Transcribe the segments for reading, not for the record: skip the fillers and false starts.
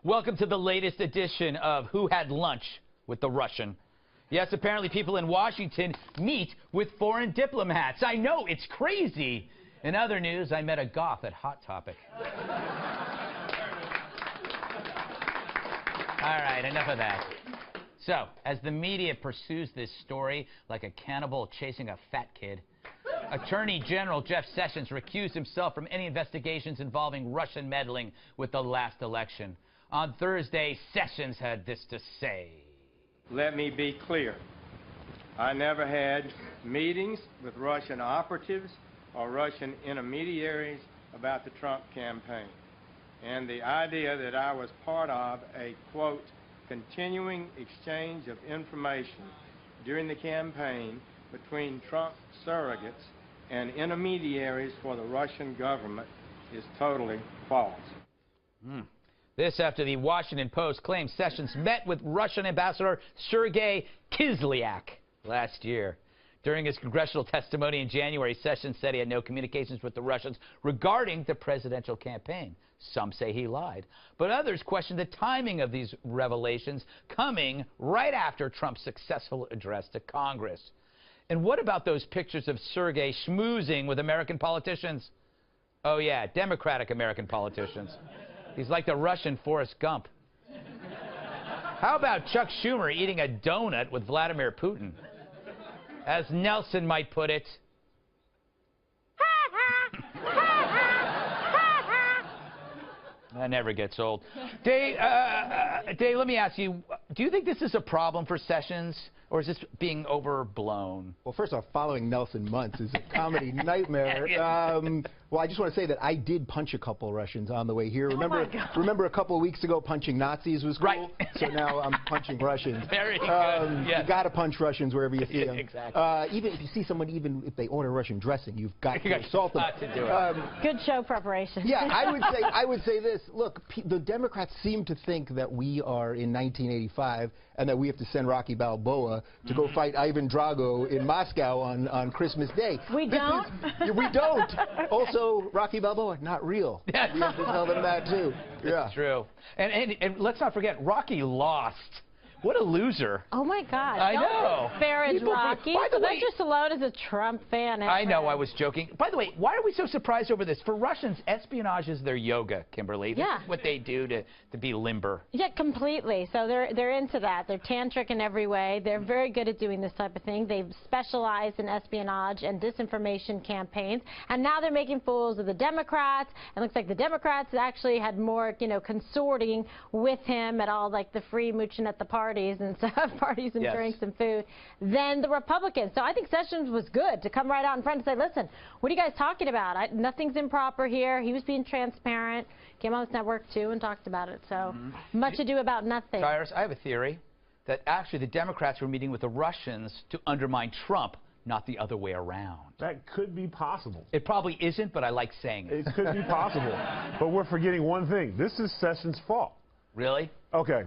Welcome to the latest edition of Who Had Lunch with the Russian. Yes, apparently people in Washington meet with foreign diplomats. I know, it's crazy. In other news, I met a goth at Hot Topic. All right, enough of that. So, as the media pursues this story like a cannibal chasing a fat kid, Attorney General Jeff Sessions recused himself from any investigations involving Russian meddling with the last election. On Thursday, Sessions had this to say. Let me be clear. I never had meetings with Russian operatives or Russian intermediaries about the Trump campaign. And the idea that I was part of a, quote, continuing exchange of information during the campaign between Trump surrogates and intermediaries for the Russian government is totally false. This after the Washington Post claims Sessions met with Russian Ambassador Sergei Kislyak last year. During his congressional testimony in January, Sessions said he had no communications with the Russians regarding the presidential campaign. Some say he lied, but others question the timing of these revelations coming right after Trump's successful address to Congress. And what about those pictures of Sergei schmoozing with American politicians? Oh, yeah, Democratic American politicians. He's like the Russian Forrest Gump. How about Chuck Schumer eating a donut with Vladimir Putin? As Nelson might put it, that never gets old. Dave, let me ask you, do you think this is a problem for Sessions, or is this being overblown? Well, first off, following Nelson Muntz is a comedy nightmare. Well, I just want to say that I did punch a couple Russians on the way here. Remember a couple of weeks ago punching Nazis was cool? Right. So now I'm punching Russians. Very good. Yes. You got to punch Russians wherever you see them. Exactly. Even if you see someone, even if they order Russian dressing, you've got to assault them. To do it. Good show preparation. Yeah, I would say this. Look, the Democrats seem to think that we are in 1985 and that we have to send Rocky Balboa to go fight Ivan Drago in Moscow on Christmas Day. We don't? We don't. Also, Rocky Balboa, not real. We have to tell them that, too. That's true. And let's not forget, Rocky lost. What a loser. Oh, my God. I know. Disparage Rocky. By the So way, that's just allowed as a Trump fan. I know, I was joking. By the way, why are we so surprised over this? For Russians, espionage is their yoga, Kimberly. Yeah. This is what they do to be limber. Yeah, completely. So they're into that. They're tantric in every way. They're very good at doing this type of thing. They've specialized in espionage and disinformation campaigns. And now they're making fools of the Democrats. And it looks like the Democrats actually had more, consorting with him at all, like the free mooching at the parties and stuff, parties and drinks and food, than the Republicans. So I think Sessions was good to come right out in front and say, listen, what are you guys talking about? Nothing's improper here. He was being transparent. Came on this network, too, and talked about it. So much ado about nothing. Cyrus, I have a theory that actually the Democrats were meeting with the Russians to undermine Trump, not the other way around. That could be possible. It probably isn't, but I like saying it. It could be possible. But we're forgetting one thing. This is Sessions' fault. Really? Okay.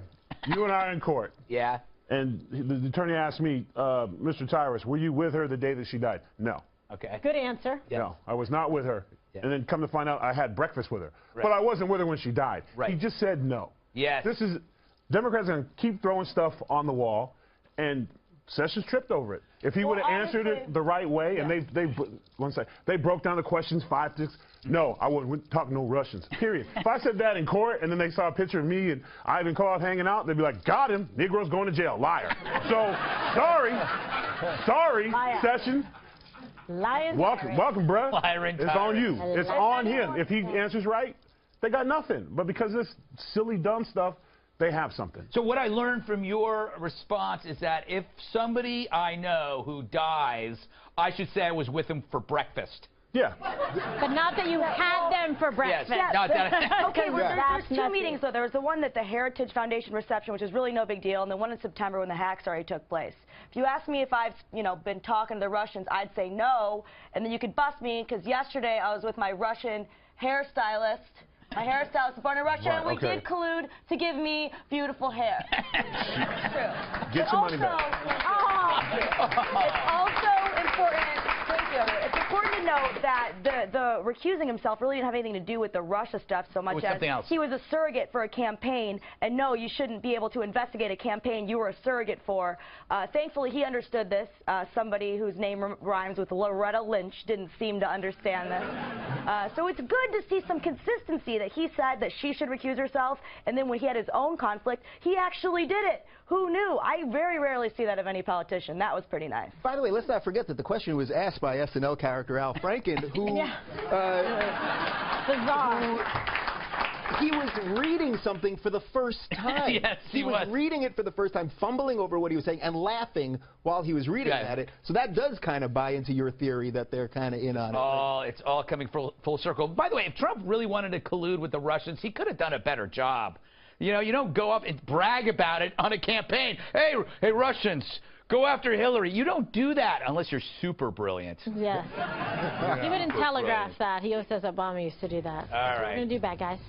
You and I are in court. Yeah. And the attorney asked me, Mr. Tyrus, were you with her the day that she died? No. Okay. Good answer. Yes. No, I was not with her. Yeah. And then come to find out I had breakfast with her. Right. But I wasn't with her when she died. Right. He just said no. Yes. Democrats are going to keep throwing stuff on the wall, and Sessions tripped over it. If he would have answered it the right way, and they broke down the questions 5, 6. No, I wouldn't talk no Russians. Period. If I said that in court, and then they saw a picture of me and Ivan Koloff hanging out, they'd be like, "Got him. Negro's going to jail. Liar." So sorry, Sessions. Lion. Welcome, bruh. It's on you. It's on him. If he answers right, they got nothing. But because of this silly, dumb stuff, they have something. So what I learned from your response is that if somebody I know who dies, I should say I was with him for breakfast. Yeah. But not that you had them for breakfast. Yes, not that. Okay, well, there's two meetings, though. There was the one at the Heritage Foundation reception, which is really no big deal, and the one in September when the hacks already took place. If you ask me if I've, been talking to the Russians, I'd say no, and then you could bust me, because yesterday I was with my Russian hairstylist. My hairstylist is born in Russia, and we did collude to give me beautiful hair. It's true. Get your money back. It's also important. Thank you. It's important to note that the recusing himself really didn't have anything to do with the Russia stuff so much as else. he was a surrogate for a campaign, and no, you shouldn't be able to investigate a campaign you were a surrogate for. Thankfully, he understood this. Somebody whose name rhymes with Loretta Lynch didn't seem to understand this. So it's good to see some consistency that he said that she should recuse herself, and then when he had his own conflict, he actually did it. Who knew? I very rarely see that of any politician. That was pretty nice. By the way, let's not forget that the question was asked by SNL character Al Franken, who, he was reading something for the first time. Yes, he was reading it for the first time, fumbling over what he was saying, and laughing while he was reading at it. So that does kind of buy into your theory that they're kind of in on it. Oh, it's all coming full circle. By the way, if Trump really wanted to collude with the Russians, he could have done a better job. You know, you don't go up and brag about it on a campaign. Hey, Russians, go after Hillary. You don't do that unless you're super brilliant. Yes. He wouldn't telegraph that. He always says Obama used to do that. All right. We're going to do bad, guys.